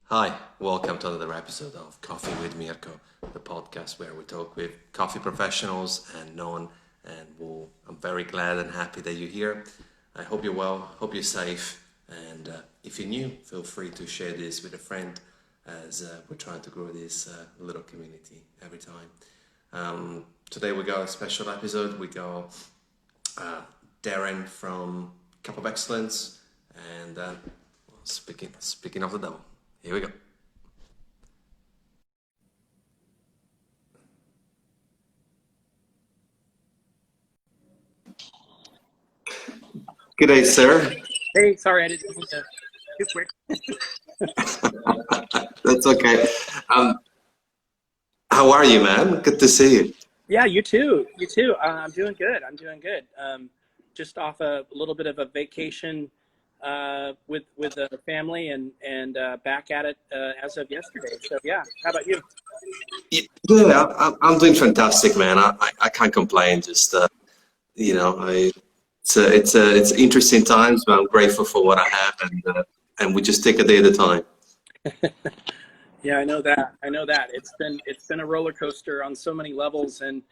Hi, welcome to another episode of Coffee with Mirko, the podcast where we talk with coffee professionals and non. And I'm very glad and happy that you're here. I hope you're well, hope you're safe. And if you're new, feel free to share this with a friend as we're trying to grow this little community every time. Today we got a special episode. We got Darrin from Cup of Excellence and speaking of the devil. Here we go. Good day, sir. Hey, sorry, I didn't mean to too quick. That's okay. How are you, man? Good to see you. Yeah, you too. You too. I'm doing good. Just off a little bit of a vacation with the family and back at it as of yesterday. So yeah, how about you? Yeah, I'm doing fantastic, man. I can't complain. Just it's interesting times, but I'm grateful for what I have, and we just take a day at a time. Yeah, I know that. It's been a roller coaster on so many levels, and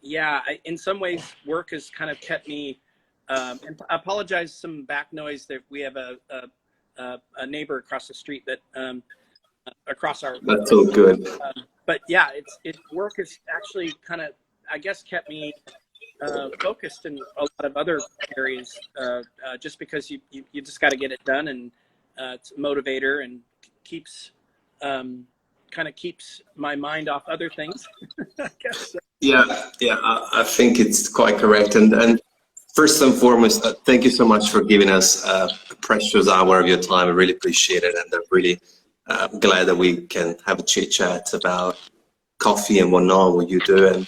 in some ways, work has kind of kept me. And I apologize, some back noise. That we have a neighbor across the street that across our. That's all good. But yeah, it's work has actually kind of, I guess, kept me focused in a lot of other areas. Just because you just got to get it done, and it's a motivator and keeps my mind off other things. I guess. Yeah, I think it's quite correct. And first and foremost, thank you so much for giving us a precious hour of your time. I really appreciate it, and I'm really glad that we can have a chit chat about coffee and whatnot, what you do, and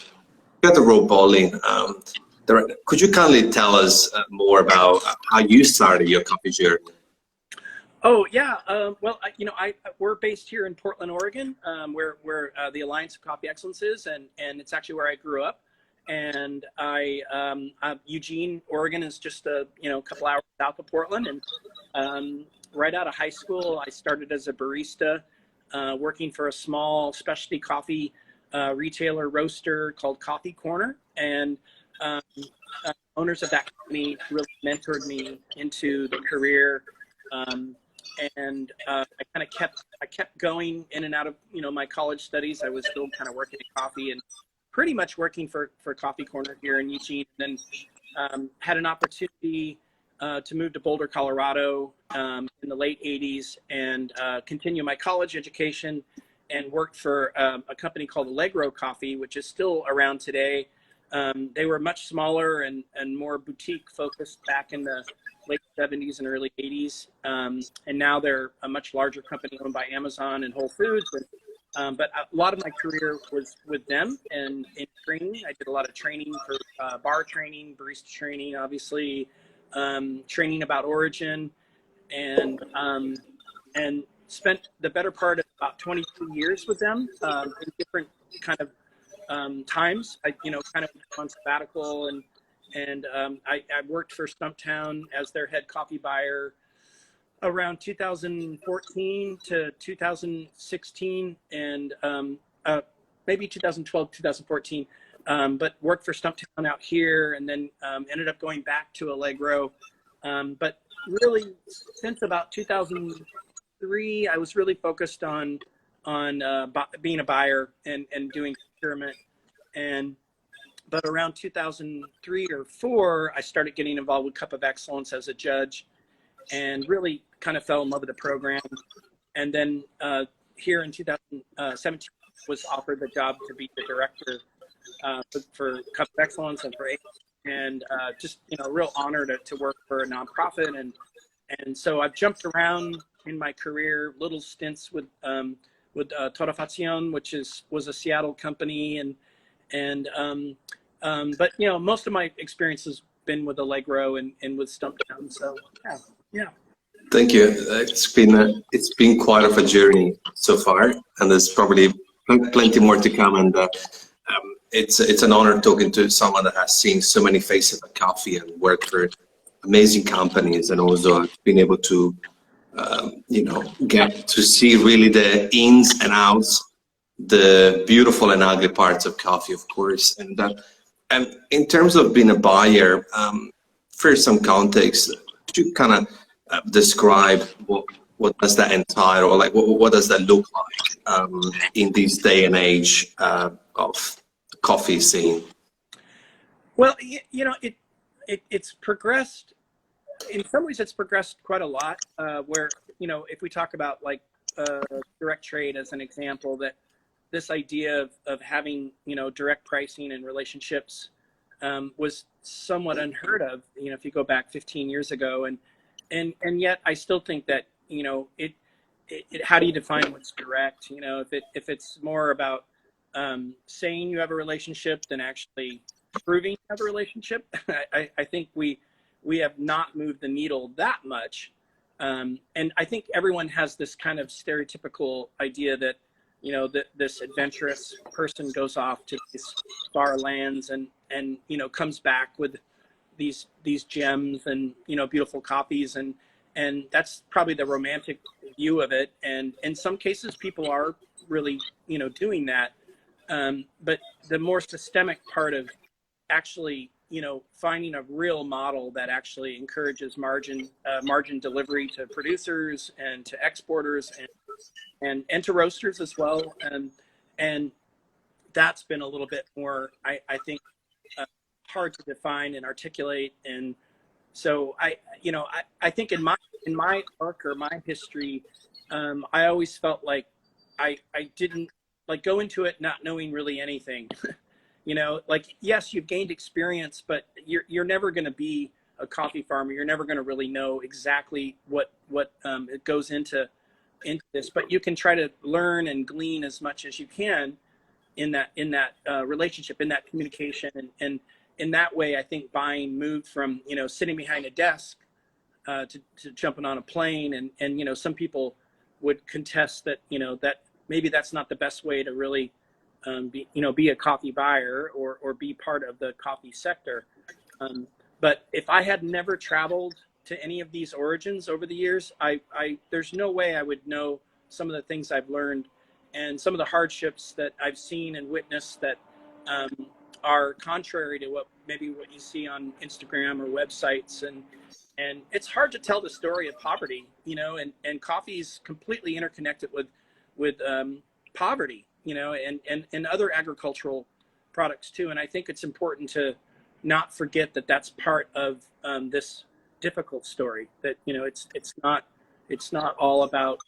got the roll bowling. Could you kindly tell us more about how you started your coffee journey? Oh yeah, well, we're based here in Portland, Oregon, where the Alliance of Coffee Excellence is, and it's actually where I grew up. And Eugene, Oregon is just a couple hours south of Portland. And right out of high school, I started as a barista, working for a small specialty coffee retailer roaster called Coffee Corner, and owners of that company really mentored me into the career. I kept going in and out of my college studies. I was still kind of working in coffee and pretty much working for Coffee Corner here in Eugene. And then had an opportunity to move to Boulder, Colorado in the late 80s and continue my college education, and worked for a company called Allegro Coffee, which is still around today. They were much smaller and more boutique focused back in the late 70s and early 80s. And now they're a much larger company owned by Amazon and Whole Foods. But a lot of my career was with them and in training. I did a lot of training for bar training, barista training, obviously, training about origin, and spent the better part of about 22 years with them in different kind of times. I kind of on sabbatical, and I worked for Stumptown as their head coffee buyer around 2014 to 2016, and maybe 2012, 2014, but worked for Stumptown out here, and then ended up going back to Allegro. But really, since about 2003, I was really focused on being a buyer and doing procurement. But around 2003 or 4, I started getting involved with Cup of Excellence as a judge, and really kind of fell in love with the program. And then here in 2017, was offered the job to be the director for Cup of Excellence and for A. And just a real honor to work for a nonprofit. And so I've jumped around in my career, little stints with Torrefacion, which was a Seattle company, but most of my experience has been with Allegro and with Stumptown. So yeah. Thank you. It's been quite of a journey so far, and there's probably plenty more to come. And it's an honor talking to someone that has seen so many faces of coffee and worked for amazing companies, and also been able to get to see really the ins and outs, the beautiful and ugly parts of coffee, of course. And in terms of being a buyer, for some context, could you kind of describe what does that entail, or like what does that look like in this day and age of coffee scene? Well, it's progressed. In some ways, it's progressed quite a lot. Where if we talk about like direct trade as an example, that this idea of having direct pricing and relationships was somewhat unheard of. If you go back 15 years ago, and yet I still think that how do you define what's direct? If it's more about saying you have a relationship than actually proving you have a relationship, I think we have not moved the needle that much. And I think everyone has this kind of stereotypical idea that that this adventurous person goes off to these far lands and comes back with these gems and beautiful copies, and that's probably the romantic view of it. And in some cases, people are really doing that. But the more systemic part of actually finding a real model that actually encourages margin delivery to producers and to exporters and to roasters as well, and that's been a little bit more, I think, hard to define and articulate. And so I think in my arc or my history, I always felt like I didn't go into it not knowing really anything. Like, yes, you've gained experience, but you're never going to be a coffee farmer. You're never going to really know exactly what it goes into this, but you can try to learn and glean as much as you can in that relationship, in that communication. And in that way, I think buying moved from sitting behind a desk to jumping on a plane. And some people would contest that that maybe that's not the best way to really be a coffee buyer or be part of the coffee sector. But if I had never traveled to any of these origins over the years, there's no way I would know some of the things I've learned and some of the hardships that I've seen and witnessed that are contrary to what you see on Instagram or websites. And it's hard to tell the story of poverty, and coffee is completely interconnected with poverty, and other agricultural products too. And I think it's important to not forget that that's part of this difficult story, that it's not all about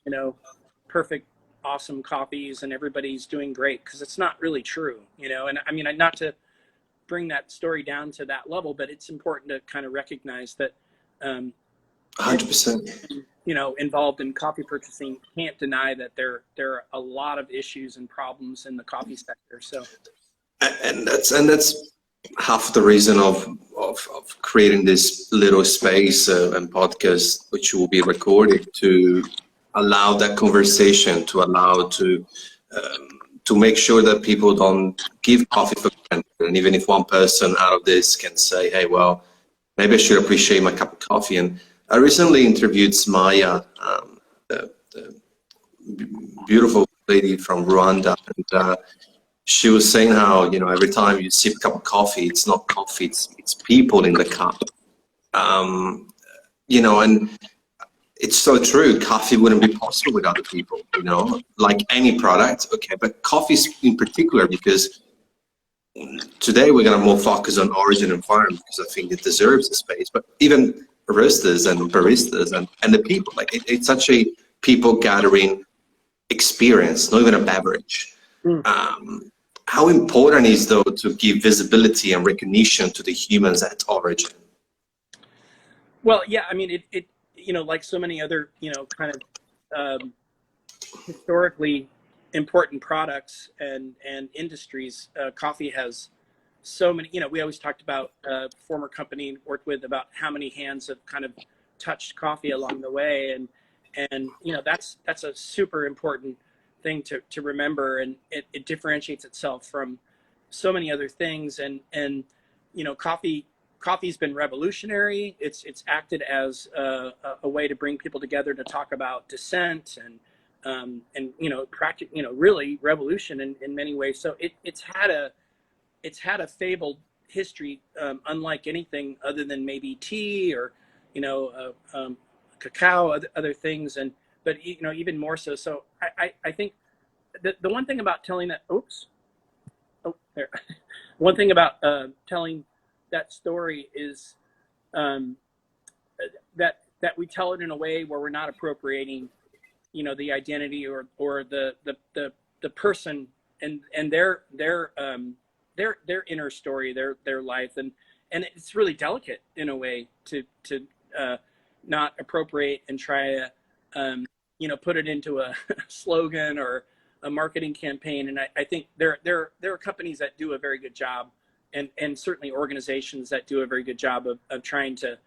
perfect, awesome coffees and everybody's doing great, because it's not really true. And I mean, not to bring that story down to that level, but it's important to kind of recognize that 100%. Involved in coffee purchasing can't deny that there are a lot of issues and problems in the coffee sector. So and that's half the reason of creating this little space and podcast, which will be recorded, to allow that conversation, to make sure that people don't give coffee for granted. And even if one person out of this can say, hey, well, maybe I should appreciate my cup of coffee. And I recently interviewed Smaya, the beautiful lady from Rwanda, and she was saying how every time you sip a cup of coffee, it's not coffee, it's people in the cup. And it's so true. Coffee wouldn't be possible without the people. Like any product, okay, but coffee in particular, because today we're going to more focus on origin and farm, because I think it deserves the space. But even roasters and baristas and the people, like it's such a people gathering experience, not even a beverage. How important is, though, to give visibility and recognition to the humans at origin? Well, yeah, I mean, it like so many other kind of historically important products and industries, coffee has so many. We always talked about former company worked with, about how many hands have kind of touched coffee along the way, and that's a super important thing to remember, and it differentiates itself from so many other things. And coffee coffee's been revolutionary. It's acted as a way to bring people together to talk about dissent and really revolution in many ways. So it's had a fabled history, unlike anything other than maybe tea or cacao, other things, but even more so. So I think the one thing about telling that one thing about telling that story is that we tell it in a way where we're not appropriating the identity or the person and their inner story, their life, and it's really delicate in a way to not appropriate and try to put it into a slogan or a marketing campaign. And I think there are companies that do a very good job, and certainly organizations that do a very good job of trying to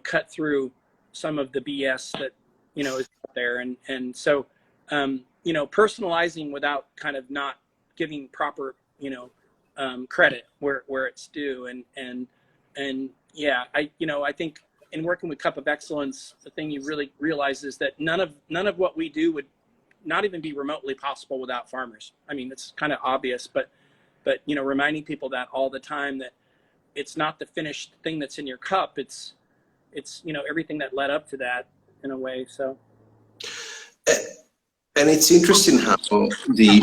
cut through some of the BS that is out there, and so personalizing without kind of not giving proper credit where it's due, and yeah, I think in working with Cup of Excellence, the thing you really realize is that none of what we do would not even be remotely possible without farmers. I mean, it's kind of obvious, but reminding people that all the time, that it's not the finished thing that's in your cup. It's everything that led up to that in a way. So, and it's interesting how the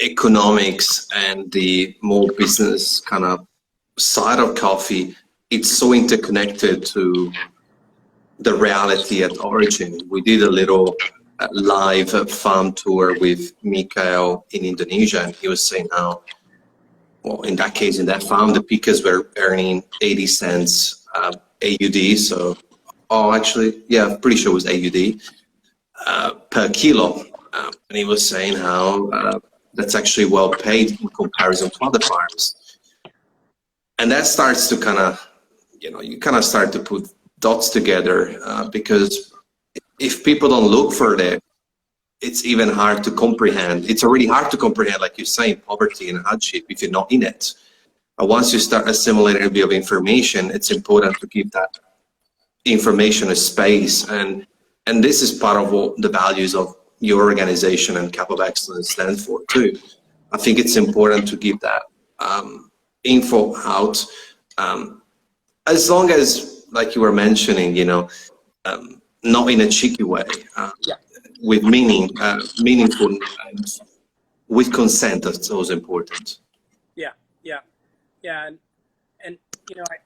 economics and the more business kind of side of coffee, it's so interconnected to the reality at origin. We did a little live farm tour with Mikael in Indonesia, and he was saying how, well, in that case, in that farm, the pickers were earning 80 cents AUD. So, actually, yeah, I'm pretty sure it was AUD per kilo. And he was saying how that's actually well paid in comparison to other farms. And that starts to kind of, you kind of start to put dots together because if people don't look for it, it's even hard to comprehend. It's already hard to comprehend, like you're saying, poverty and hardship if you're not in it. Once you start assimilating a bit of information, it's important to give that information a space. And this is part of what the values of your organization and Cup of Excellence stand for too. I think it's important to give that info out, as long as, like you were mentioning, not in a cheeky way, with meaningful, and with consent. That's always important. Yeah, and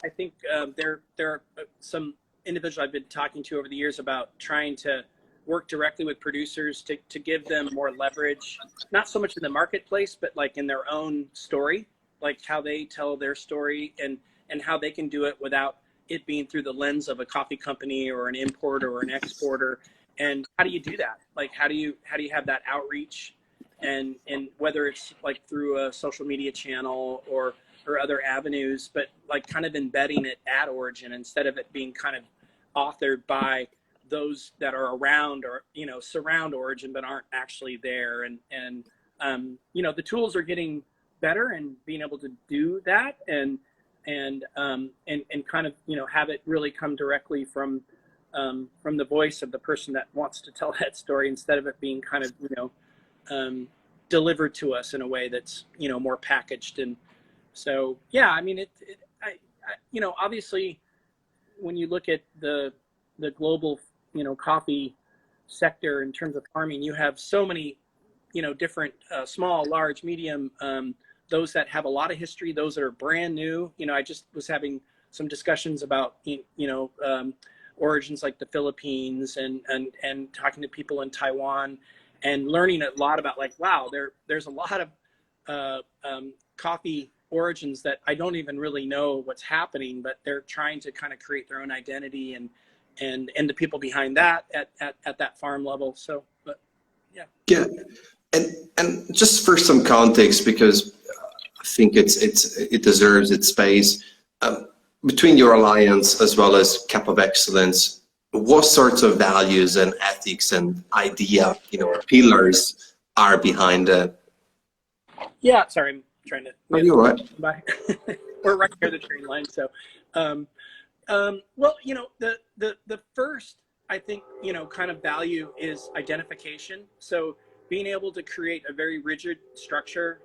I think there are some individuals I've been talking to over the years about trying to work directly with producers to give them more leverage, not so much in the marketplace, but like in their own story, like how they tell their story and how they can do it without it being through the lens of a coffee company or an importer or an exporter. And how do you do that? Like, how do you have that outreach, and whether it's like through a social media channel or other avenues, but like kind of embedding it at origin instead of it being kind of authored by those that are around or surround origin but aren't actually there. And the tools are getting better and being able to do that and kind of have it really come directly from the voice of the person that wants to tell that story, instead of it being kind of delivered to us in a way that's more packaged. And so yeah, I mean obviously when you look at the global coffee sector in terms of farming, you have so many different small, large, medium, those that have a lot of history, those that are brand new. I just was having some discussions about origins like the Philippines and talking to people in Taiwan and learning a lot about, like, wow, there's a lot of coffee origins that I don't even really know what's happening, but they're trying to kind of create their own identity and the people behind that at that farm level. So, but yeah. And just for some context, because I think it deserves its space, between your alliance as well as Cup of Excellence, what sorts of values and ethics and idea, pillars are behind it? Yeah, sorry, I'm trying to. Are you all right? Bye. we're right near the train line. So, well, the first, I think, kind of value is identification. So being able to create a very rigid structure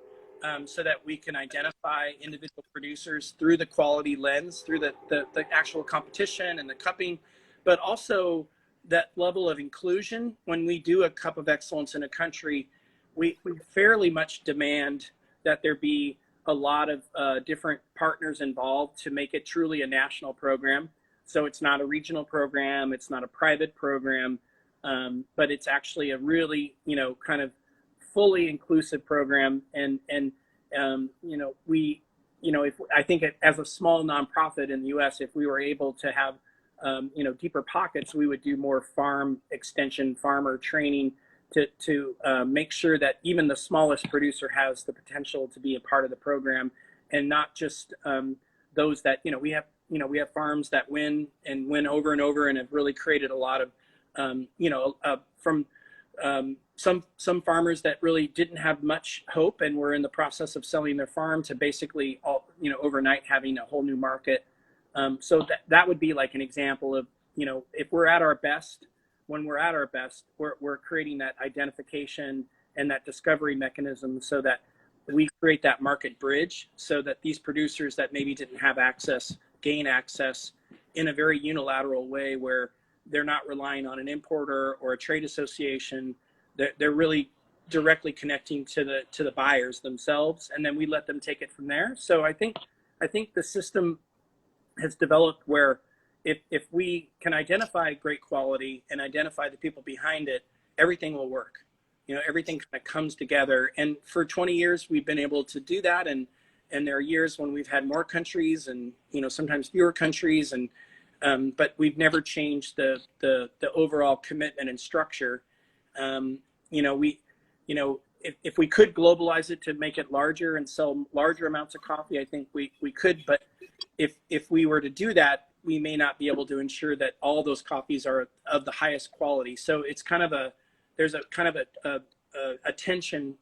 so that we can identify individual producers through the quality lens, through the actual competition and the cupping, but also that level of inclusion. When we do a Cup of Excellence in a country, we fairly much demand that there be a lot of different partners involved to make it truly a national program. So it's not a regional program, it's not a private program, but it's actually a really, kind of fully inclusive program. And if I think as a small nonprofit in the U.S., if we were able to have, deeper pockets, we would do more farm extension, farmer training to make sure that even the smallest producer has the potential to be a part of the program, and not just those that, we have farms that win over and over and have really created a lot of, from some farmers that really didn't have much hope and were in the process of selling their farm to basically overnight having a whole new market. So that would be like an example of, if we're at our best, when we're at our best, we're creating that identification and that discovery mechanism so that we create that market bridge so that these producers that maybe didn't have access gain access in a very unilateral way, where they're not relying on an importer or a trade association. They're really directly connecting to the buyers themselves, and then we let them take it from there. So I think the system has developed where if we can identify great quality and identify the people behind it, everything will work. Everything kind of comes together. And for 20 years, we've been able to do that. And there are years when we've had more countries and, sometimes fewer countries. But we've never changed the overall commitment and structure. If we could globalize it to make it larger and sell larger amounts of coffee, I think we could. But if we were to do that, we may not be able to ensure that all those coffees are of the highest quality. So it's kind of there's a kind of a tension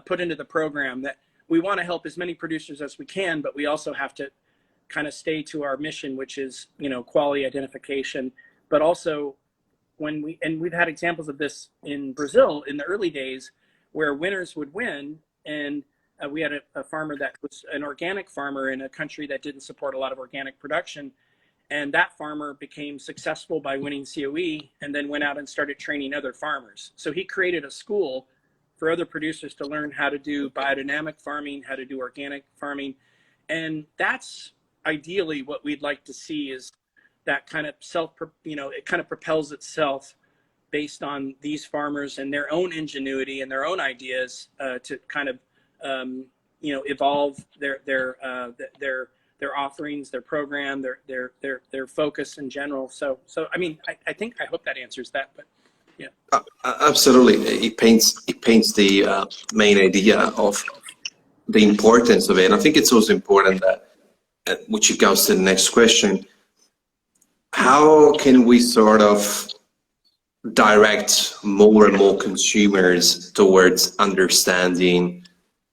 put into the program that we want to help as many producers as we can, but we also have to kind of stay to our mission, which is, quality identification. But also we've had examples of this in Brazil in the early days where winners would win. And we had a farmer that was an organic farmer in a country that didn't support a lot of organic production. And that farmer became successful by winning COE and then went out and started training other farmers. So he created a school for other producers to learn how to do biodynamic farming, how to do organic farming. And that's ideally what we'd like to see, is that kind of it kind of propels itself based on these farmers and their own ingenuity and their own ideas to kind of, evolve their offerings, their program, their focus in general. So I mean, I hope that answers that, but yeah. Absolutely, it paints the main idea of the importance of it. And I think it's also important that, which goes to the next question, how can we sort of direct more and more consumers towards understanding,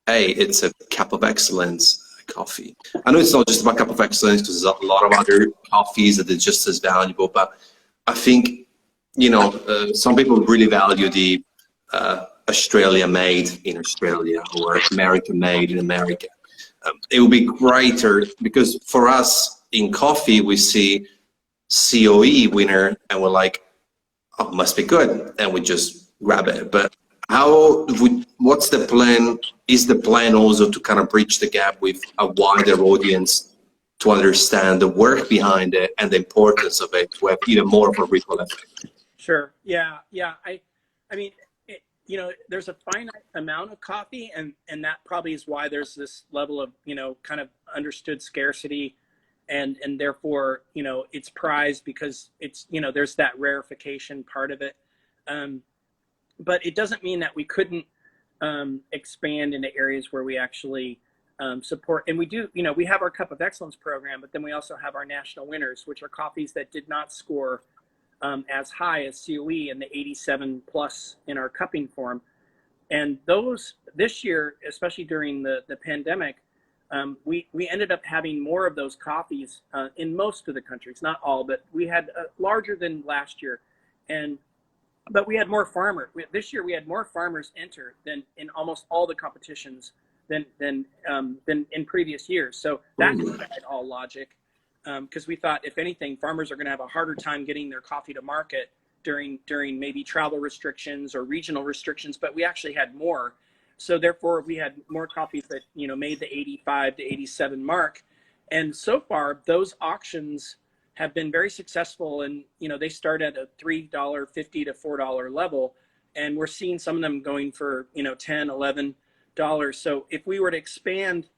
hey, it's a Cup of Excellence coffee. I know it's not just about Cup of Excellence, because there's a lot of other coffees that are just as valuable, but I think, some people really value the Australia made in Australia or America made in America. It would be greater, because for us in coffee, we see COE winner and we're like, oh, must be good, and we just grab it. But what's the plan? Is the plan also to kind of bridge the gap with a wider audience to understand the work behind it and the importance of it, to have even more of a ripple effect? Sure. Yeah. I mean, there's a finite amount of coffee, and that probably is why there's this level of, kind of understood scarcity, and therefore, it's prized because it's, there's that rarefication part of it. But it doesn't mean that we couldn't expand into areas where we actually support. And we do, we have our Cup of Excellence program, but then we also have our national winners, which are coffees that did not score as high as COE in the 87 plus in our cupping form. And those, this year, especially during the pandemic, we ended up having more of those coffees in most of the countries, not all, but we had larger than last year, but we had more farmers. This year we had more farmers enter than in almost all the competitions than in previous years. So that defied all logic, because we thought, if anything, farmers are going to have a harder time getting their coffee to market during maybe travel restrictions or regional restrictions. But we actually had more. So therefore, we had more coffees that made the 85 to 87 mark, and so far those auctions have been very successful. And they start at a $3.50 to $4 level, and we're seeing some of them going for $10, $11. So if we were to expand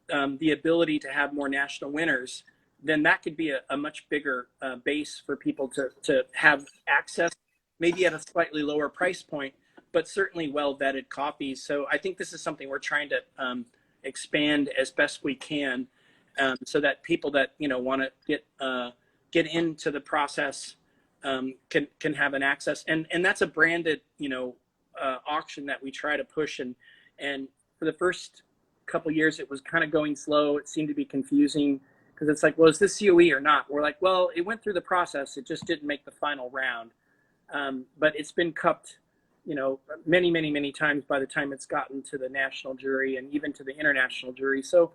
the ability to have more national winners, then that could be a much bigger base for people to have access, maybe at a slightly lower price point, but certainly well vetted coffees. So I think this is something we're trying to expand as best we can, so that people that want to get into the process can have an access. And that's a branded auction that we try to push. And for the first couple of years, it was kind of going slow. It seemed to be confusing, because it's like, well, is this COE or not? We're like, well, it went through the process. It just didn't make the final round. But it's been cupped many, many, many times by the time it's gotten to the national jury and even to the international jury. So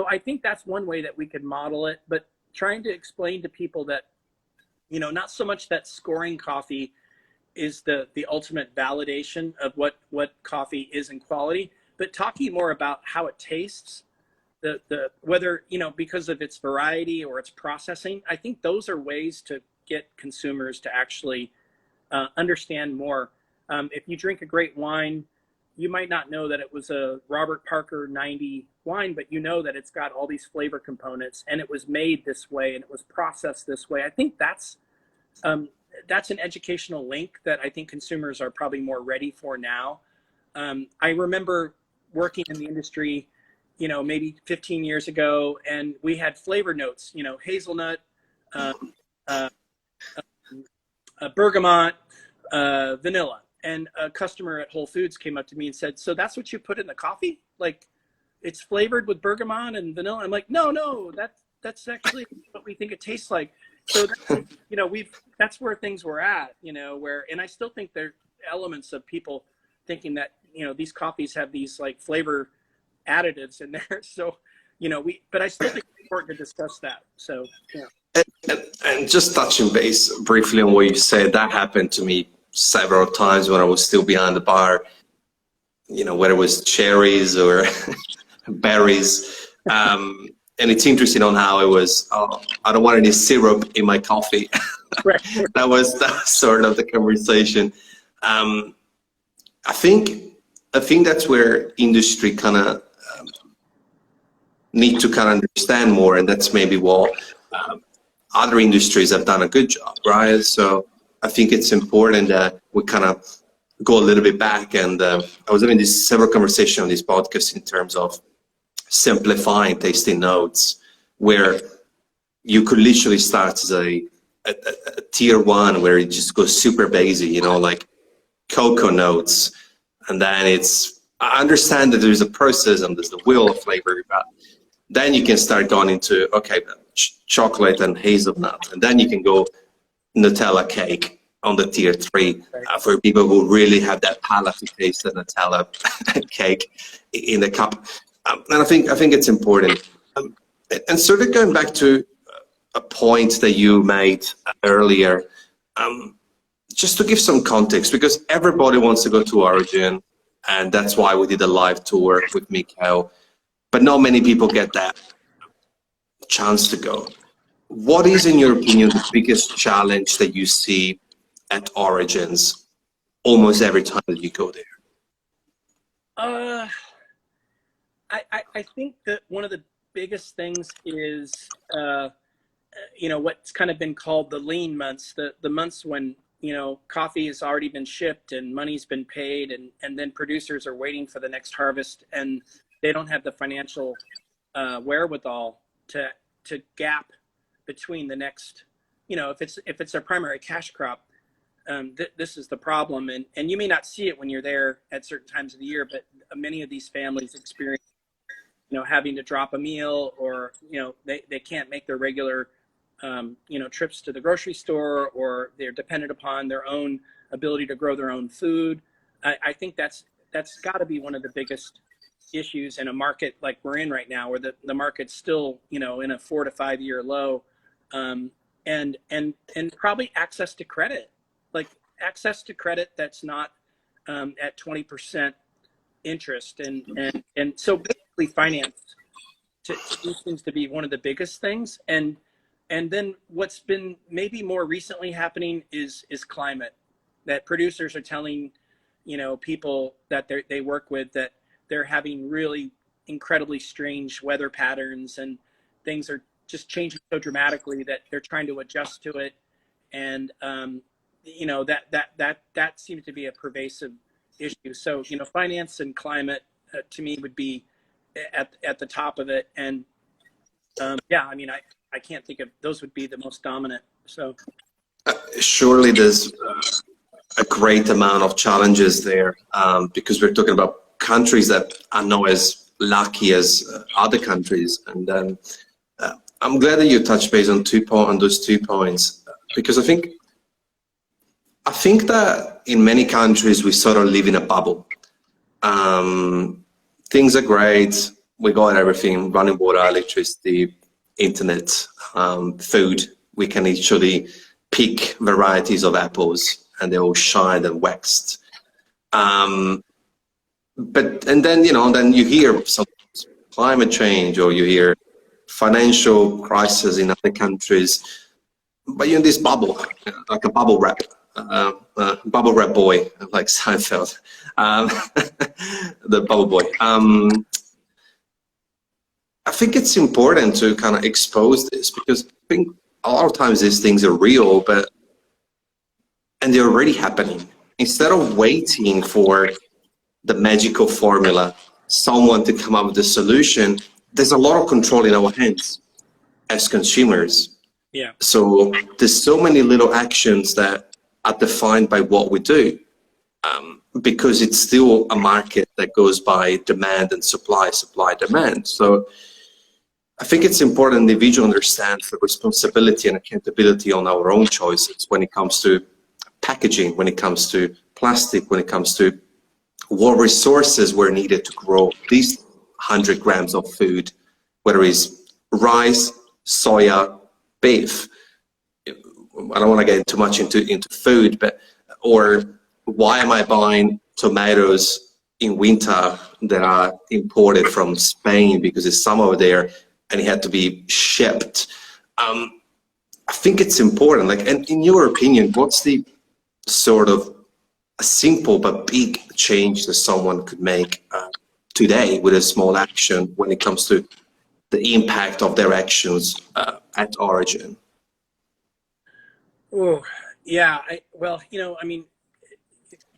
I think that's one way that we could model it, but trying to explain to people that, not so much that scoring coffee is the ultimate validation of what coffee is in quality, but talking more about how it tastes, the whether, because of its variety or its processing. I think those are ways to get consumers to actually understand more. If you drink a great wine, you might not know that it was a Robert Parker 90 wine, but that it's got all these flavor components, and it was made this way, and it was processed this way. I think that's an educational link that I think consumers are probably more ready for now. I remember working in the industry, maybe 15 years ago, and we had flavor notes, hazelnut, bergamot, vanilla. And a customer at Whole Foods came up to me and said, "So that's what you put in the coffee? Like, it's flavored with bergamot and vanilla?" I'm like, no, that's actually what we think it tastes like. So that's where things were at, and I still think there are elements of people thinking that, these coffees have these like flavor additives in there. So, but I still think it's important to discuss that. So, yeah. And just touching base briefly on what you said, that happened to me several times when I was still behind the bar, whether it was cherries or berries. And it's interesting on how it was, I don't want any syrup in my coffee. Right. that was sort of the conversation. I think that's where industry kind of need to kind of understand more, and that's maybe what other industries have done a good job, right? So I think it's important that we kind of go a little bit back, and I was having several conversations on this podcast in terms of simplifying tasting notes, where you could literally start as a tier one where it just goes super basic, like cocoa notes, and then I understand that there's a process and there's the wheel of flavor, but then you can start going into, okay, chocolate and hazelnut, and then you can go Nutella cake on the tier 3 for people who really have that palate to taste the Nutella cake in the cup. And I think it's important. And sort of going back to a point that you made earlier, just to give some context, because everybody wants to go to Origin, and that's why we did a live tour with Mikhail, but not many people get that chance to go. What is, in your opinion, the biggest challenge that you see at Origins almost every time that you go there? I think that one of the biggest things is, what's kind of been called the lean months, the months when, coffee has already been shipped and money's been paid, and then producers are waiting for the next harvest, and they don't have the financial wherewithal to gap between the next, if it's their primary cash crop. This is the problem, and you may not see it when you're there at certain times of the year, but many of these families experience having to drop a meal, or they can't make their regular trips to the grocery store, or they're dependent upon their own ability to grow their own food. I think that's got to be one of the biggest issues in a market like we're in right now, where the market's still in a 4 to 5 year low, and probably access to credit, that's not at 20% interest, and so basically finance to seems to be one of the biggest things. And then what's been maybe more recently happening is climate, that producers are telling people that they work with that they're having really incredibly strange weather patterns, and things are just changing so dramatically that they're trying to adjust to it. And that seems to be a pervasive issue. So finance and climate to me would be at the top of it. And I can't think of, those would be the most dominant. So surely there's a great amount of challenges there, because we're talking about countries that are not as lucky as other countries. And I'm glad that you touched base on those 2 points, because I think that in many countries we sort of live in a bubble. Things are great. We got everything: running water, electricity, internet, food. We can actually pick varieties of apples and they all shine and waxed. Then you hear some climate change, or you hear financial crisis in other countries, but you're in this bubble, like a bubble wrap boy, like Seinfeld, the bubble boy. I think it's important to kind of expose this, because I think a lot of times these things are real, and they're already happening. Instead of waiting for the magical formula, someone to come up with a solution, there's a lot of control in our hands as consumers. Yeah. So there's so many little actions that are defined by what we do, because it's still a market that goes by demand and supply, demand. So I think it's important the individual understands the responsibility and accountability on our own choices when it comes to packaging, when it comes to plastic, when it comes to what resources were needed to grow these 100 grams of food, whether it's rice, soya, beef. I don't want to get too much into food, or why am I buying tomatoes in winter that are imported from Spain because it's summer there and it had to be shipped? I think it's important. And in your opinion, what's the sort of a simple but big change that someone could make today with a small action when it comes to the impact of their actions at origin? Oh, yeah.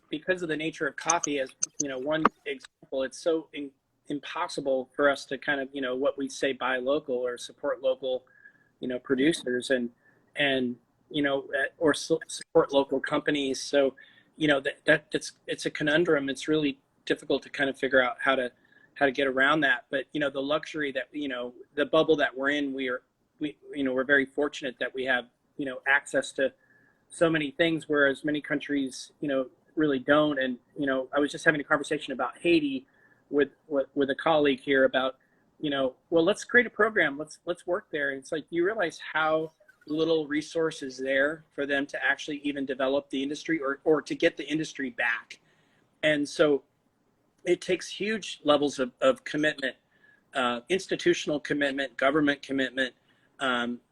Because of the nature of coffee, as one example, it's so impossible for us to kind of, what we say, buy local or support local, producers and or support local companies. So, it's a conundrum. It's really difficult to kind of figure out how to get around that. But, the luxury that, the bubble that we're in, we're very fortunate that we have, access to so many things, whereas many countries, really don't. And, I was just having a conversation about Haiti with a colleague here about, well, let's create a program. Let's work there. And it's like, you realize how little resources there for them to actually even develop the industry or to get the industry back. And so it takes huge levels of commitment, institutional commitment, government commitment,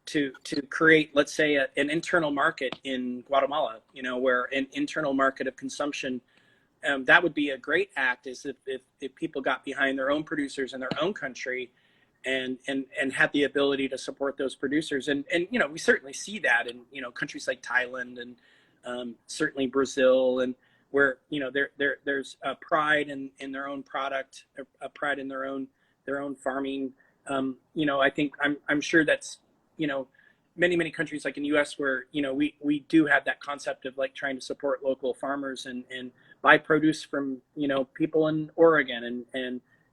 to create, let's say, an internal market in Guatemala, where an internal market of consumption, that would be a great act, is if people got behind their own producers in their own country and had the ability to support those producers. And we certainly see that in, countries like Thailand and certainly Brazil, and where, there's a pride in their own product, a pride in their own farming. I think I'm sure that's, many countries like in the US where, we do have that concept of like trying to support local farmers and buy produce from, people in Oregon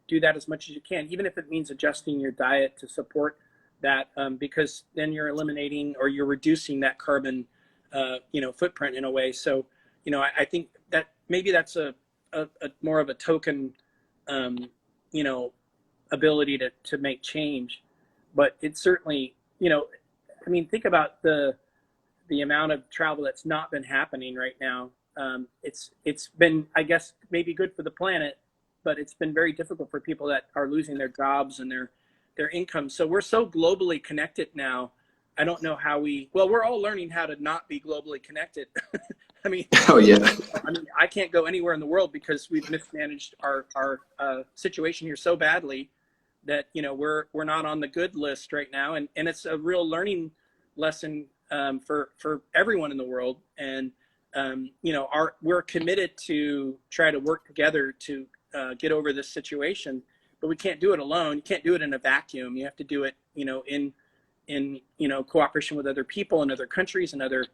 do that as much as you can, even if it means adjusting your diet to support that, because then you're eliminating or you're reducing that carbon, footprint in a way. So, I think that maybe that's a more of a token, ability to make change, but it's certainly, think about the amount of travel that's not been happening right now. It's been, I guess, maybe good for the planet, but it's been very difficult for people that are losing their jobs and their income. So we're so globally connected now. I don't know how we're all learning how to not be globally connected. I mean, Oh yeah. I can't go anywhere in the world because we've mismanaged our situation here so badly that, we're not on the good list right now. And it's a real learning lesson, for everyone in the world. And, we're committed to try to work together to get over this situation, but we can't do it alone. You can't do it in a vacuum. You have to do it, in cooperation with other people and other countries and other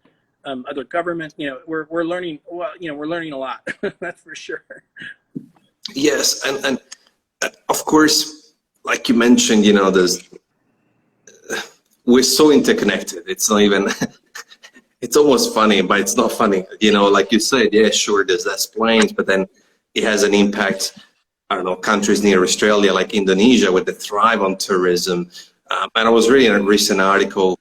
governments. We're learning. Well, we're learning a lot. That's for sure. Yes, and of course, like you mentioned, we're so interconnected. It's not even. It's almost funny, but it's not funny. Like you said, yeah, sure, there's less planes, but then it has an impact. I don't know, countries near Australia, like Indonesia, where they thrive on tourism. And I was reading a recent article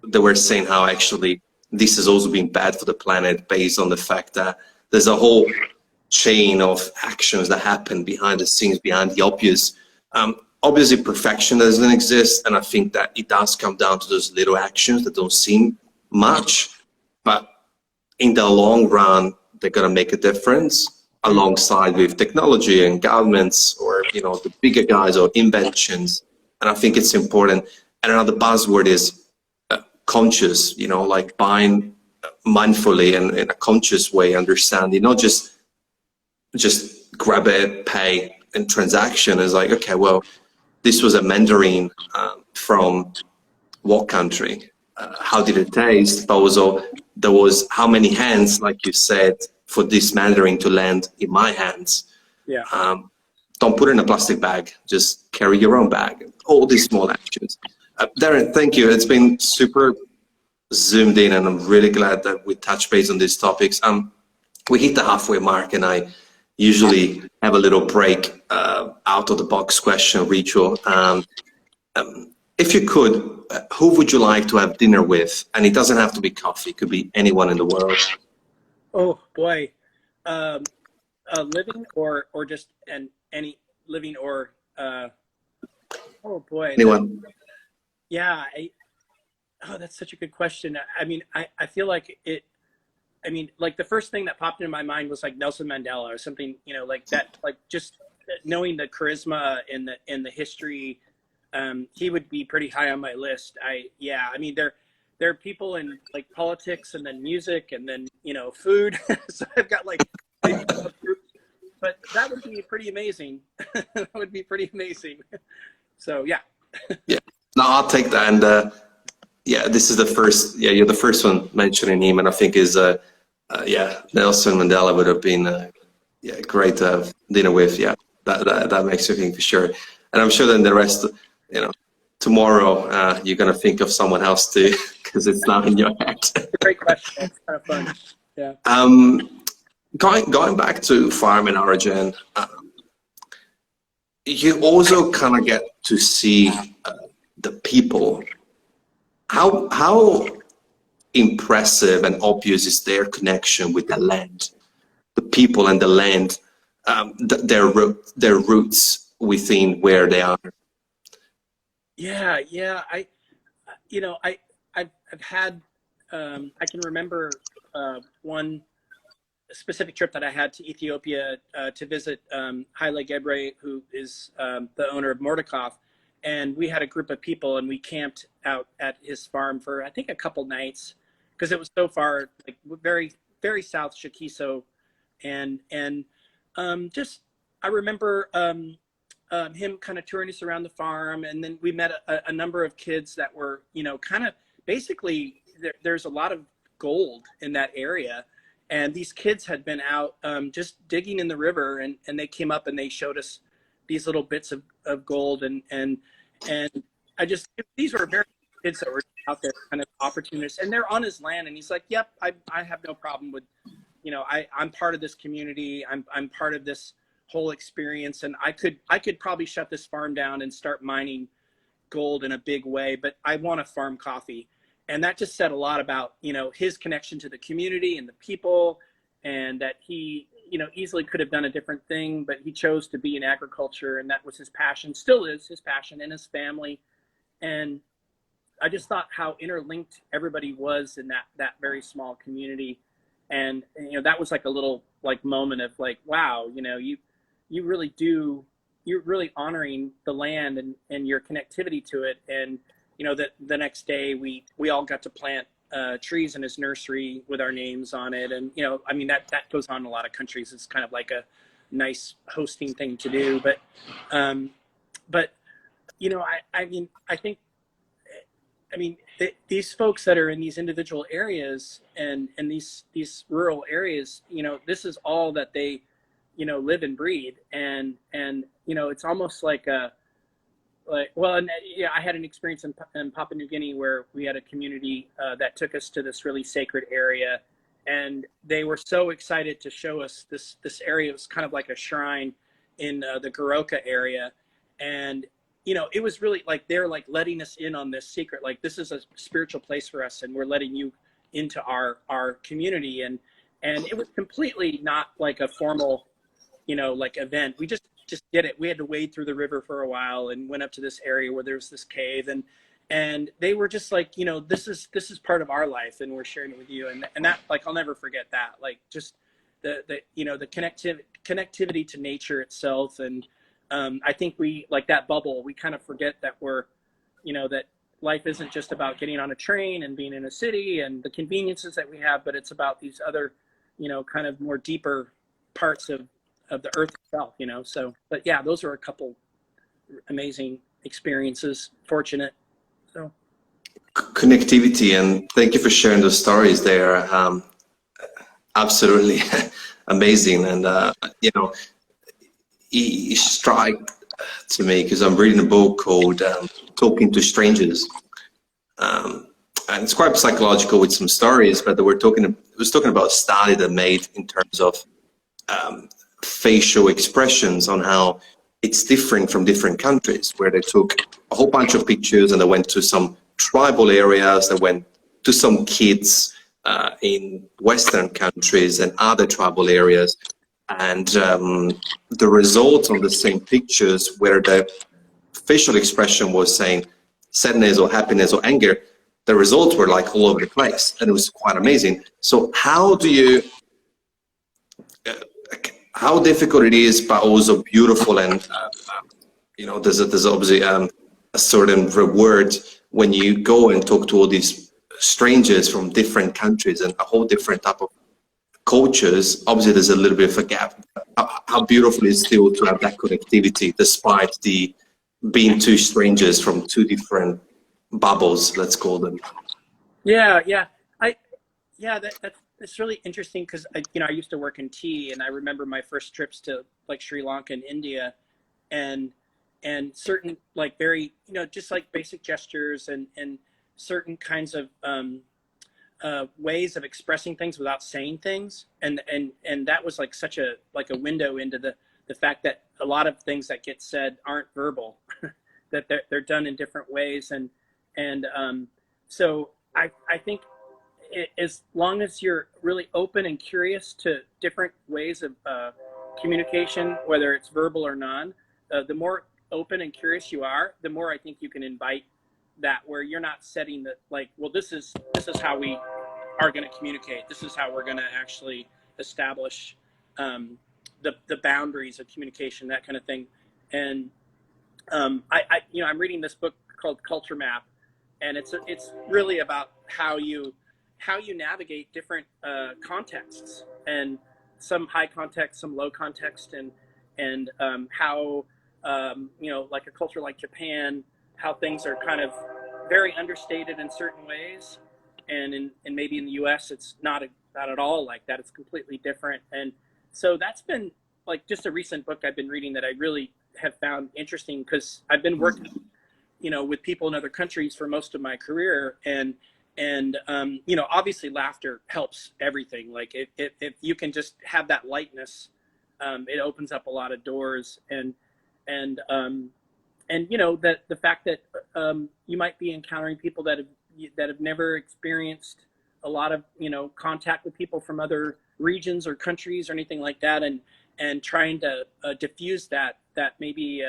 that were saying how actually this has also been bad for the planet based on the fact that there's a whole chain of actions that happen behind the scenes, behind the obvious. Obviously, perfection doesn't exist, and I think that it does come down to those little actions that don't seem much, but in the long run, they're going to make a difference alongside with technology and governments or, the bigger guys or inventions. And I think it's important. And another buzzword is conscious, like buying mindfully and in a conscious way, understanding, not just grab it, pay, and transaction is like, okay, well, this was a mandarin from what country? How did it taste? But also there was how many hands, like you said, for this mandarin to land in my hands. Yeah. Don't put it in a plastic bag. Just carry your own bag. All these small actions. Darrin, thank you. It's been super zoomed in, and I'm really glad that we touched base on these topics. We hit the halfway mark, and I usually have a little break, out of the box question ritual. If you could, who would you like to have dinner with? And it doesn't have to be coffee. It could be anyone in the world. Oh boy, living or just any living or oh boy, Anyone? Yeah. That's such a good question. I mean, I feel like it. I mean, like the first thing that popped into my mind was like Nelson Mandela or something, like that. Like just knowing the charisma and the history, he would be pretty high on my list. I mean, there are people in like politics and then music and then food. So I've got like, but that would be pretty amazing. That would be pretty amazing. So yeah. Yeah. No, I'll take that. And this is the first. Yeah, you're the first one mentioning him, and I think is Nelson Mandela would have been great to have dinner with. Yeah, that makes me think for sure. And I'm sure then the rest, tomorrow you're gonna think of someone else too, because it's not in your head. Great question. It's kind of fun. Yeah. Going back to Farm and Origin, you also kind of get to see the people. How impressive and obvious is their connection with the land, the people and the land, their roots within where they are. Yeah. I've had, I can remember one specific trip that I had to Ethiopia to visit Haile Gebre, who is the owner of Mordekov. And we had a group of people and we camped out at his farm for, I think, a couple nights because it was so far, like very, very south Shakiso. And just, I remember him kind of touring us around the farm. And then we met a number of kids that were, kind of basically there's a lot of gold in that area. And these kids had been out just digging in the river, and they came up and they showed us these little bits of gold. And I just, these were very kids that were out there kind of opportunists, and they're on his land. And he's like, yep, I have no problem with, you know, I'm part of this community. I'm part of this whole experience. And I could probably shut this farm down and start mining gold in a big way, but I want to farm coffee. And that just said a lot about, you know, his connection to the community and the people, and that he, you know, easily could have done a different thing, but he chose to be in agriculture, and that was his passion, still is his passion, and his family. And I just thought how interlinked everybody was in that very small community. And, you know, that was like a little like moment of like, wow, you know, you really do, you're really honoring the land and your connectivity to it. And, you know, that the next day we all got to plant trees in his nursery with our names on it. And, you know, I mean, that goes on in a lot of countries. It's kind of like a nice hosting thing to do. But, you know, I mean, I think, these folks that are in these individual areas and these rural areas, you know, this is all that they, you know, live and breathe. And, you know, it's almost like and yeah, I had an experience in Papua New Guinea where we had a community that took us to this really sacred area, and they were so excited to show us this area. It was kind of like a shrine in the Goroka area. And, you know, it was really like, they're like letting us in on this secret, like, this is a spiritual place for us, and we're letting you into our community. And it was completely not like a formal, you know, like event. We just did it. We had to wade through the river for a while and went up to this area where there was this cave, and they were just like, you know, this is part of our life, and we're sharing it with you. And that, like, I'll never forget that, like, just the you know, the connectivity to nature itself. And I think we, like that bubble, we kind of forget that we're, you know, that life isn't just about getting on a train and being in a city and the conveniences that we have, but it's about these other, you know, kind of more deeper parts of the earth itself, you know. So, but yeah, those are a couple amazing experiences. Fortunate. So Connectivity, and thank you for sharing those stories. They are absolutely amazing. And you know, it strike to me because I'm reading a book called Talking to Strangers, and it's quite psychological with some stories, but it was talking about a study they made in terms of facial expressions, on how it's different from different countries, where they took a whole bunch of pictures and they went to some tribal areas, they went to some kids in Western countries and other tribal areas, and the results on the same pictures, where the facial expression was saying sadness or happiness or anger, the results were like all over the place, and it was quite amazing. So how do you how difficult it is, but also beautiful, and you know, there's obviously a certain reward when you go and talk to all these strangers from different countries and a whole different type of cultures. Obviously, there's a little bit of a gap. How beautiful it is still to have that connectivity, despite the being two strangers from two different bubbles, let's call them. yeah, that's really interesting, because you know, I used to work in tea, and I remember my first trips to like Sri Lanka and India, and certain like very, you know, just like basic gestures and certain kinds of ways of expressing things without saying things, and that was like such a window into the fact that a lot of things that get said aren't verbal, that they're done in different ways, and so I think as long as you're really open and curious to different ways of communication, whether it's verbal or non, the more open and curious you are, the more I think you can invite that, where you're not setting the, like, well, this is how we are going to communicate. This is how we're going to actually establish the boundaries of communication, that kind of thing. And I you know, I'm reading this book called Culture Map, and it's really about how you navigate different contexts, and some high context, some low context, and how you know, like a culture like Japan, how things are kind of very understated in certain ways, and maybe in the US it's not at all like that. It's completely different. And so that's been like just a recent book I've been reading that I really have found interesting, because I've been working, with people in other countries for most of my career, and obviously laughter helps everything. Like if you can just have that lightness, it opens up a lot of doors, and that the fact that you might be encountering people that have never experienced a lot of contact with people from other regions or countries or anything like that, and trying to diffuse that maybe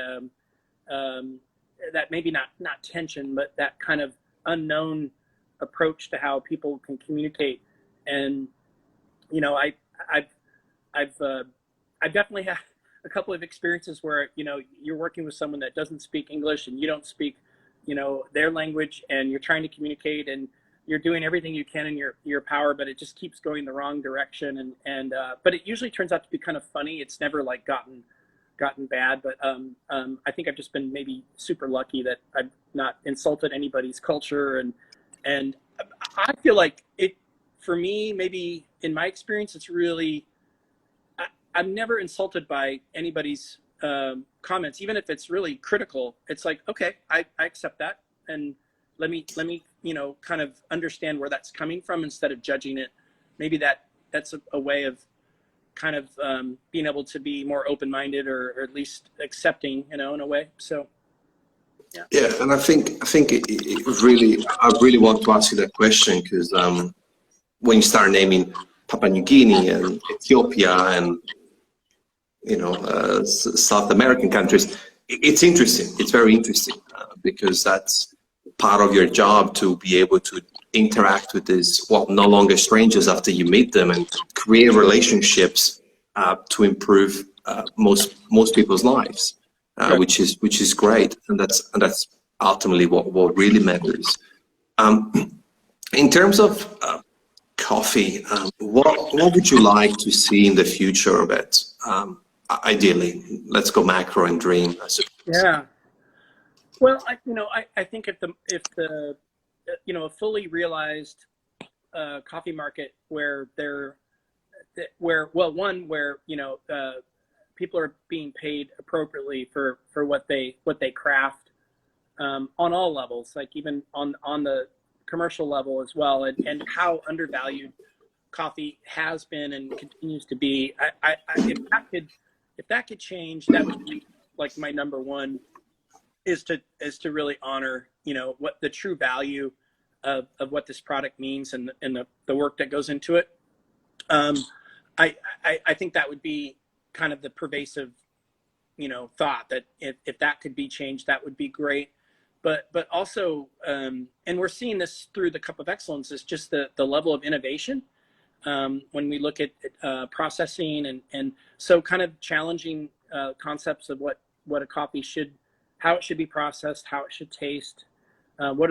not tension, but that kind of unknown approach to how people can communicate. And I've definitely had a couple of experiences where you're working with someone that doesn't speak English, and you don't speak their language, and you're trying to communicate, and you're doing everything you can in your power, but it just keeps going the wrong direction, and but it usually turns out to be kind of funny. It's never like gotten bad, but I think I've just been maybe super lucky that I've not insulted anybody's culture, and I feel like it, for me, maybe in my experience, it's really, I'm never insulted by anybody's comments, even if it's really critical. It's like, okay, I accept that, and let me kind of understand where that's coming from instead of judging it. Maybe that's a way of kind of being able to be more open-minded, or at least accepting, in a way. So yeah, and I think it really, I really want to ask you that question, because when you start naming Papua New Guinea and Ethiopia and South American countries, it's interesting. It's very interesting, because that's part of your job, to be able to interact with these, no longer strangers after you meet them, and create relationships to improve most people's lives, right. which is great, and that's ultimately what really matters. In terms of coffee, what would you like to see in the future of it? Ideally, let's go macro and dream, I suppose. Yeah. Well, I think if the a fully realized coffee market where people are being paid appropriately for what they craft, on all levels, like even on the commercial level as well, and how undervalued coffee has been and continues to be. If that could change, that would be like my number one, is to really honor what the true value of what this product means, and the work that goes into it. I think that would be kind of the pervasive thought, that if that could be changed, that would be great. But also, and we're seeing this through the Cup of Excellence, is just the level of innovation when we look at processing, and so kind of challenging concepts of what a coffee should, how it should be processed, how it should taste, where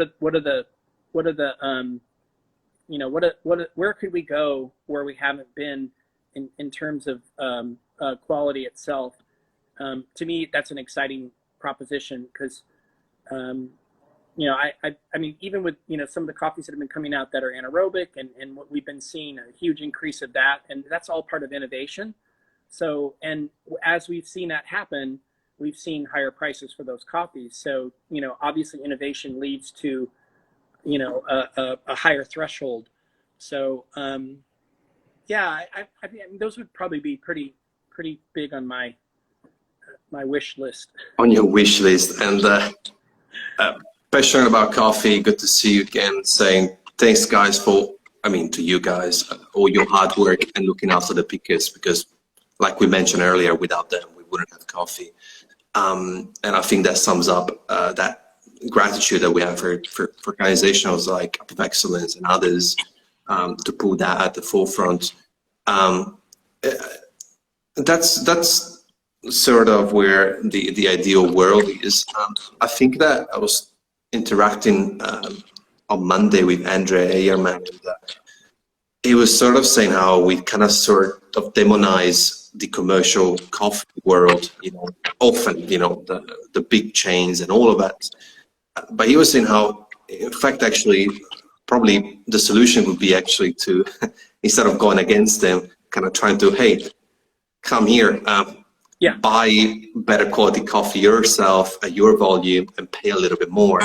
could we go where we haven't been in terms of quality itself. To me, that's an exciting proposition, because I mean, even with some of the coffees that have been coming out that are anaerobic, and what we've been seeing, a huge increase of that, and that's all part of innovation. So, and as we've seen that happen, we've seen higher prices for those coffees. So, obviously innovation leads to, a higher threshold. So, yeah, I mean, those would probably be pretty big on my wish list. On your wish list. And passionate about coffee. Good to see you again. Saying thanks, guys, to you guys, all your hard work and looking after the pickers, because like we mentioned earlier, without them, we wouldn't have coffee. And I think that sums up that gratitude that we have for organizations like Cup of Excellence and others, to put that at the forefront. That's sort of where the ideal world is. I think that I was interacting on Monday with Andrea Eyerman, and he was sort of saying how we kind of sort of demonize the commercial coffee world, often, the big chains and all of that. But he was saying how, in fact, actually, probably the solution would be actually to, instead of going against them, kind of trying to, hey, come here, Yeah. buy better quality coffee yourself at your volume and pay a little bit more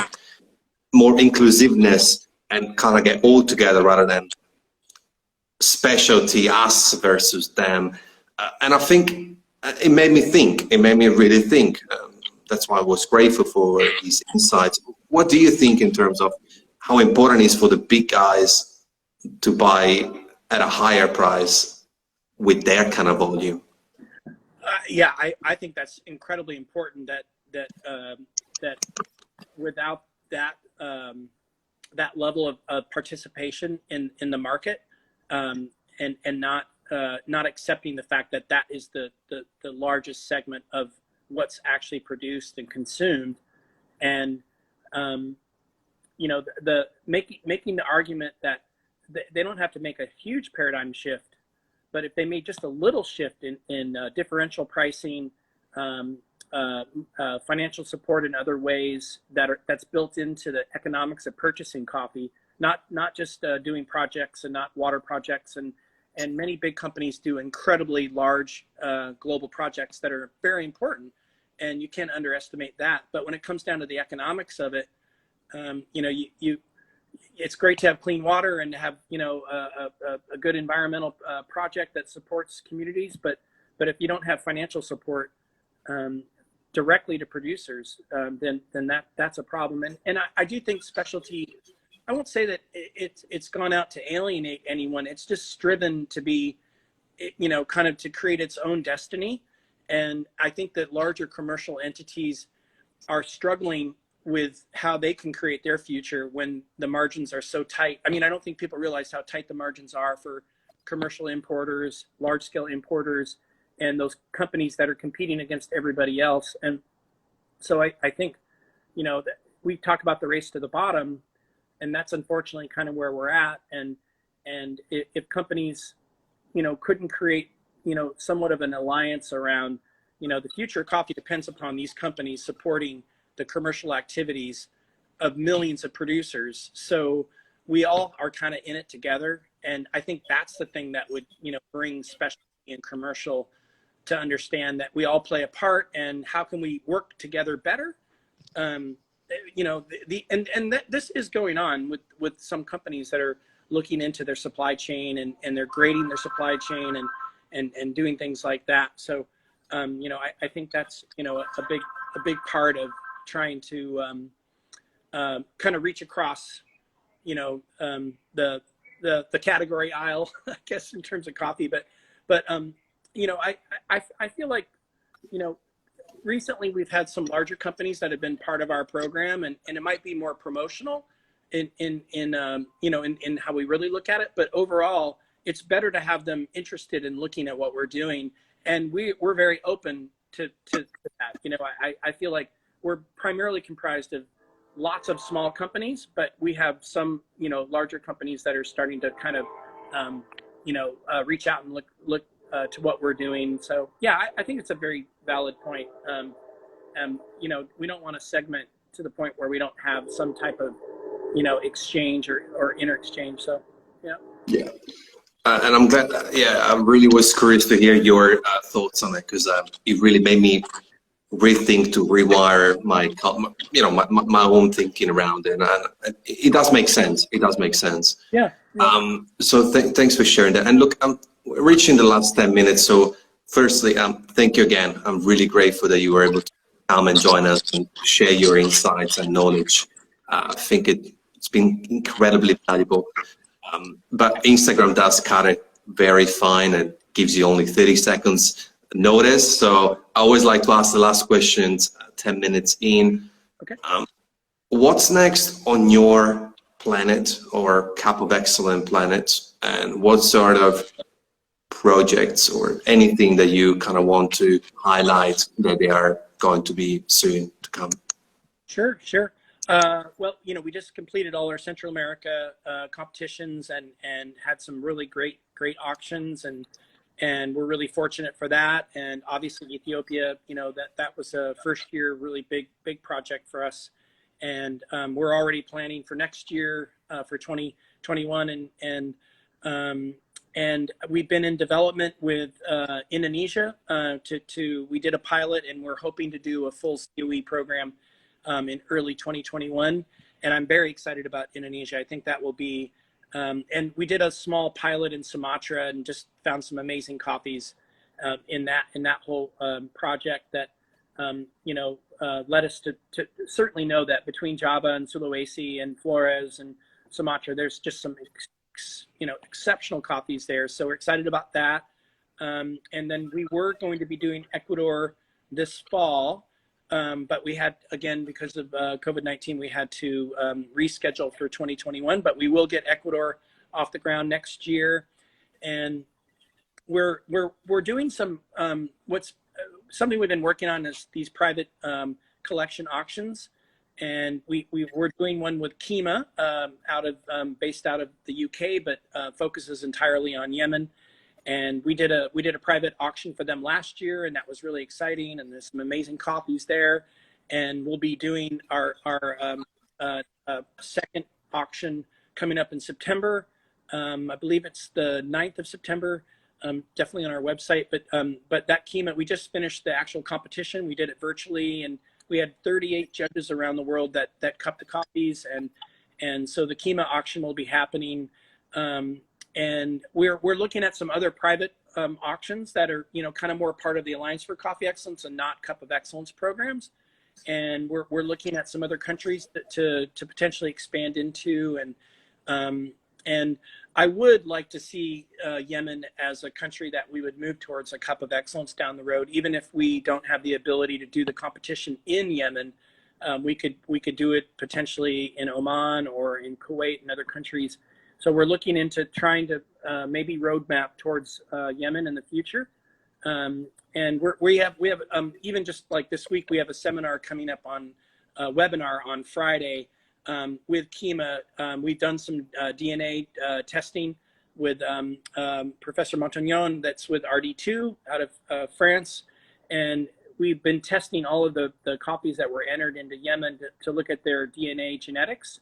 inclusiveness, and kind of get all together rather than specialty, us versus them. And I think it made me really think. That's why I was grateful for these insights. What do you think in terms of how important it is for the big guys to buy at a higher price with their kind of volume? Yeah, I think that's incredibly important. That without that that level of participation in the market, and not accepting the fact that that is the largest segment of what's actually produced and consumed, and the making the argument that they don't have to make a huge paradigm shift, but if they made just a little shift in differential pricing, financial support in other ways that's built into the economics of purchasing coffee, not just doing projects and not water projects, and many big companies do incredibly large global projects that are very important, and you can't underestimate that. But when it comes down to the economics of it, it's great to have clean water and to have a good environmental project that supports communities, but if you don't have financial support directly to producers, then that's a problem. And I do think specialty, I won't say that it's gone out to alienate anyone. It's just striven to be, kind of to create its own destiny. And I think that larger commercial entities are struggling with how they can create their future when the margins are so tight. I mean, I don't think people realize how tight the margins are for commercial importers, large scale importers, and those companies that are competing against everybody else. And so I think, that we talk about the race to the bottom, and that's unfortunately kind of where we're at. And if companies, couldn't create, somewhat of an alliance around, the future of coffee depends upon these companies supporting the commercial activities of millions of producers. So we all are kind of in it together. And I think that's the thing that would, bring specialty and commercial to understand that we all play a part, and how can we work together better? This is going on with some companies that are looking into their supply chain, and they're grading their supply chain and doing things like that. So, I think that's, a big part of trying to kind of reach across, the category aisle, I guess, in terms of coffee. But I feel like, recently we've had some larger companies that have been part of our program, and it might be more promotional in how we really look at it. But overall, it's better to have them interested in looking at what we're doing. And we're very open to that. I feel like we're primarily comprised of lots of small companies, but we have some, larger companies that are starting to kind of, reach out and look to what we're doing. So yeah, I think it's a very valid point. We don't want to segment to the point where we don't have some type of, exchange or inter-exchange. So yeah. Yeah. And I'm glad, I really was curious to hear your thoughts on it, because it really made me rethink, to rewire my own thinking around it. And it does make sense. It does make sense. Yeah. So thanks for sharing that. And look, I'm reaching the last 10 minutes. So firstly, thank you again. I'm really grateful that you were able to come and join us and share your insights and knowledge. I think it's been incredibly valuable. But Instagram does cut it very fine and gives you only 30 seconds notice. So I always like to ask the last questions 10 minutes in. Okay. What's next on your planet or Cup of Excellence planet? And what sort of projects or anything that you kind of want to highlight that they are going to be soon to come? Sure. Well, we just completed all our Central America competitions and had some really great auctions, and we're really fortunate for that. And obviously Ethiopia, that was a first year really big project for us. And we're already planning for next year, for 2021, and and we've been in development with Indonesia. We did a pilot, and we're hoping to do a full COE program in early 2021. And I'm very excited about Indonesia. I think that will be, and we did a small pilot in Sumatra and just found some amazing coffees in that whole project that led us to certainly know that between Java and Sulawesi and Flores and Sumatra, there's just some exceptional coffees there. So we're excited about that. And then we were going to be doing Ecuador this fall, but we had, again, because of COVID-19, we had to reschedule for 2021. But we will get Ecuador off the ground next year, and we're doing some something we've been working on is these private collection auctions. And we're doing one with Kima based out of the UK, but focuses entirely on Yemen. And we did a private auction for them last year, and that was really exciting. And there's some amazing coffees there. And we'll be doing our second auction coming up in September. I believe it's the 9th of September. Definitely on our website. But that Kima, we just finished the actual competition. We did it virtually, and we had 38 judges around the world that cupped the coffees, and so the Kima auction will be happening, and we're looking at some other private auctions that are kind of more part of the Alliance for Coffee Excellence and not Cup of Excellence programs, and we're looking at some other countries to potentially expand into, and I would like to see Yemen as a country that we would move towards a Cup of Excellence down the road. Even if we don't have the ability to do the competition in Yemen, we could do it potentially in Oman or in Kuwait and other countries. So we're looking into trying to maybe roadmap towards Yemen in the future. And we have even just like this week, we have a seminar coming up on webinar on Friday. With Kima, we've done some DNA testing with Professor Montagnon, that's with RD2 out of France, and we've been testing all of the coffees that were entered into Yemen to look at their DNA genetics.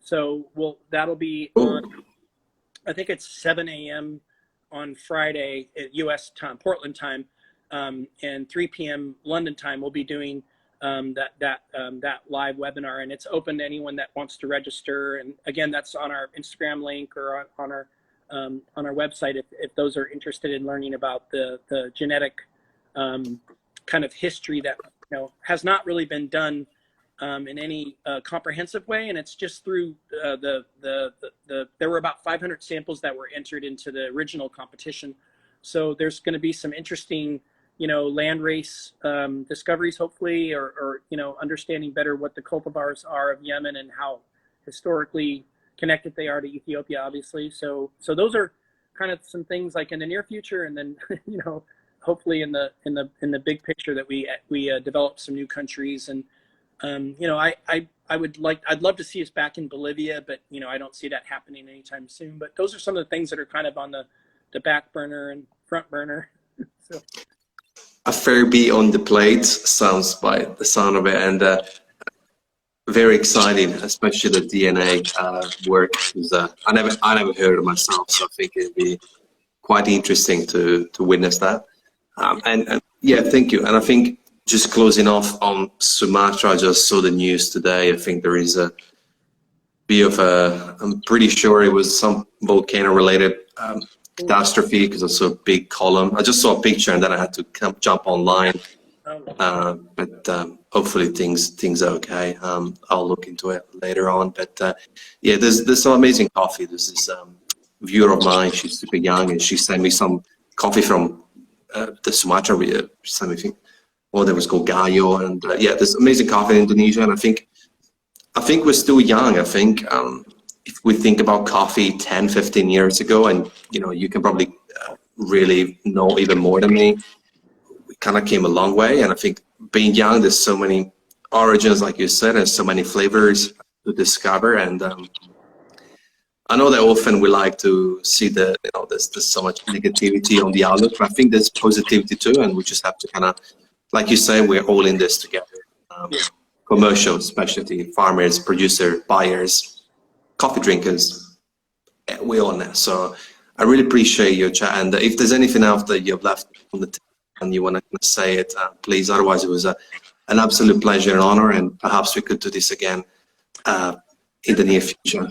So that'll be on, I think it's 7 a.m. on Friday at U.S. time, Portland time, and 3 p.m. London time. We'll be doing that live webinar, and it's open to anyone that wants to register. And again, that's on our Instagram link or on our website if those are interested in learning about the genetic kind of history that has not really been done in any comprehensive way. And it's just through there were about 500 samples that were entered into the original competition. So there's going to be some interesting land race discoveries, hopefully, or understanding better what the cultivars are of Yemen and how historically connected they are to Ethiopia, obviously. So those are kind of some things like in the near future, and then hopefully in the big picture that we develop some new countries. And I'd love to see us back in Bolivia, but I don't see that happening anytime soon. But those are some of the things that are kind of on the back burner and front burner. So. A fair bit on the plate, sounds by the sound of it, and very exciting, especially the DNA work. I never heard of myself, so I think it'd be quite interesting to witness that. And yeah, thank you. And I think just closing off on Sumatra, I just saw the news today. I think there is a bit of I'm pretty sure it was some volcano-related catastrophe, because I saw a big column. I just saw a picture and then I had to jump online. But hopefully things are okay. I'll look into it later on. But yeah, there's some amazing coffee. There's this viewer of mine. She's super young, and she sent me some coffee from the Sumatra. She sent me, that was called Gayo. And yeah, there's amazing coffee in Indonesia. And I think we're still young. I think if we think about coffee 10, 15 years ago, and you can probably really know even more than me, we kind of came a long way. And I think being young, there's so many origins, like you said, and so many flavors to discover. And I know that often we like to see there's so much negativity on the outlook, but I think there's positivity too, and we just have to kind of, like you say, we're all in this together. Commercial, specialty, farmers, producer, buyers, coffee drinkers, we all know. So I really appreciate your chat. And if there's anything else that you've left on the table and you want to say it, please. Otherwise, it was an absolute pleasure and honor, and perhaps we could do this again in the near future.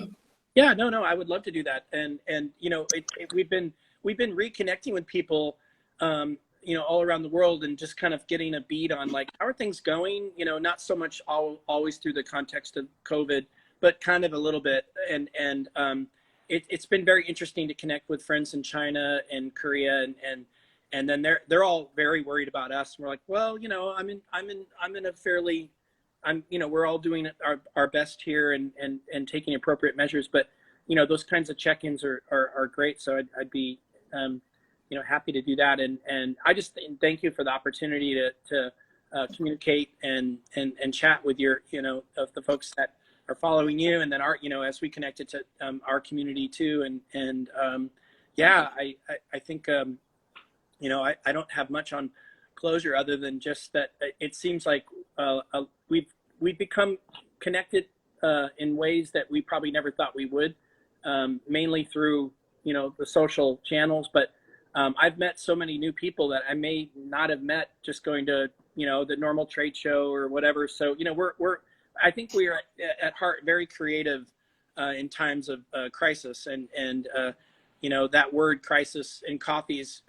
Yeah, no, I would love to do that. And you know, we've been reconnecting with people, you know, all around the world, and just kind of getting a beat on like, how are things going? You know, not so much always through the context of COVID, but kind of a little bit. And it's been very interesting to connect with friends in China and Korea, and then they're all very worried about us. And we're like, well, you know, I'm in a fairly, you know, we're all doing our best here and taking appropriate measures, but you know, those kinds of check-ins are great. So I'd be, you know, happy to do that. And I just thank you for the opportunity to communicate and chat with your, you know, of the folks that are following you, and then our, you know, as we connected to our community too. And yeah, I think, you know, I don't have much on closure other than just that it seems like we've become connected in ways that we probably never thought we would, mainly through, you know, the social channels. But I've met so many new people that I may not have met just going to, you know, the normal trade show or whatever. So, you know, I think we are at heart very creative in times of crisis, and you know, that word crisis in coffees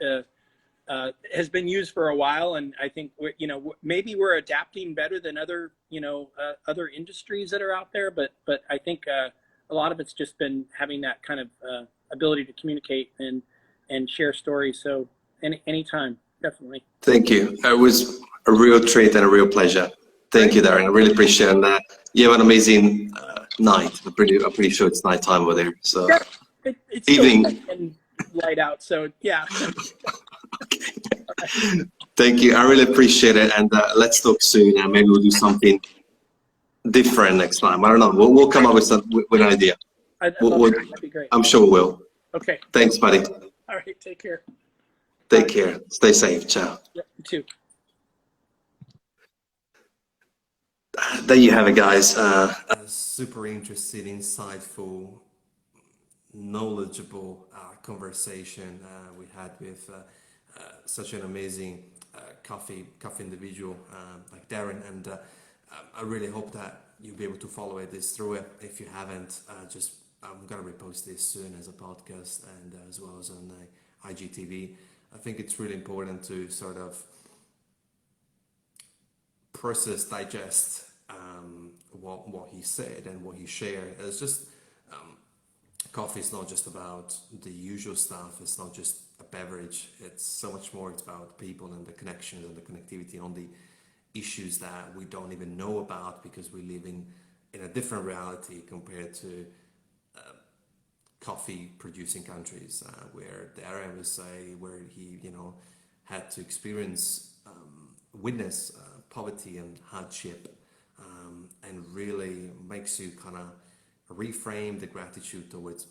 has been used for a while, and I think you know, maybe we're adapting better than other, you know, other industries that are out there, but I think a lot of it's just been having that kind of ability to communicate and share stories. So anytime, definitely. Thank you. It was a real treat and a real pleasure. Thank you, Darrin. I really appreciate it. And, you have an amazing night. I'm pretty sure it's nighttime over there. So yeah, it's evening and light out. So yeah. Okay. Thank you. I really appreciate it. And let's talk soon. And maybe we'll do something different next time. I don't know. We'll come up with an idea. That'd be great. I'm sure we will. Okay. Thanks, buddy. All right. Take care. Take care. Stay safe. Ciao. Yep, you too. There you have it, guys. Super interesting, insightful, knowledgeable conversation we had with such an amazing coffee individual like Darrin, and I really hope that you'll be able to follow this through it. If you haven't, I'm gonna repost this soon as a podcast and as well as on IGTV. I think it's really important to sort of process, digest what he said and what he shared. It's just coffee is not just about the usual stuff. It's not just a beverage. It's so much more. It's about people and the connections and the connectivity on the issues that we don't even know about because we live in a different reality compared to coffee producing countries where the area was where he, you know, had to experience witness poverty and hardship, and really makes you kind of reframe the gratitude towards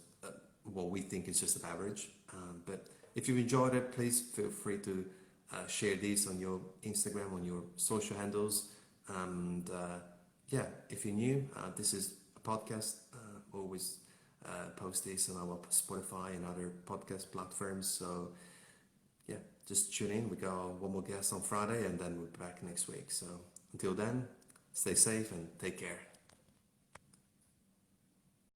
what we think is just an average. But if you've enjoyed it, please feel free to share this on your Instagram, on your social handles. And yeah, if you're new, this is a podcast. Always post this on our Spotify and other podcast platforms. So yeah, just tune in. We got one more guest on Friday, and then we'll be back next week. So until then, stay safe and take care.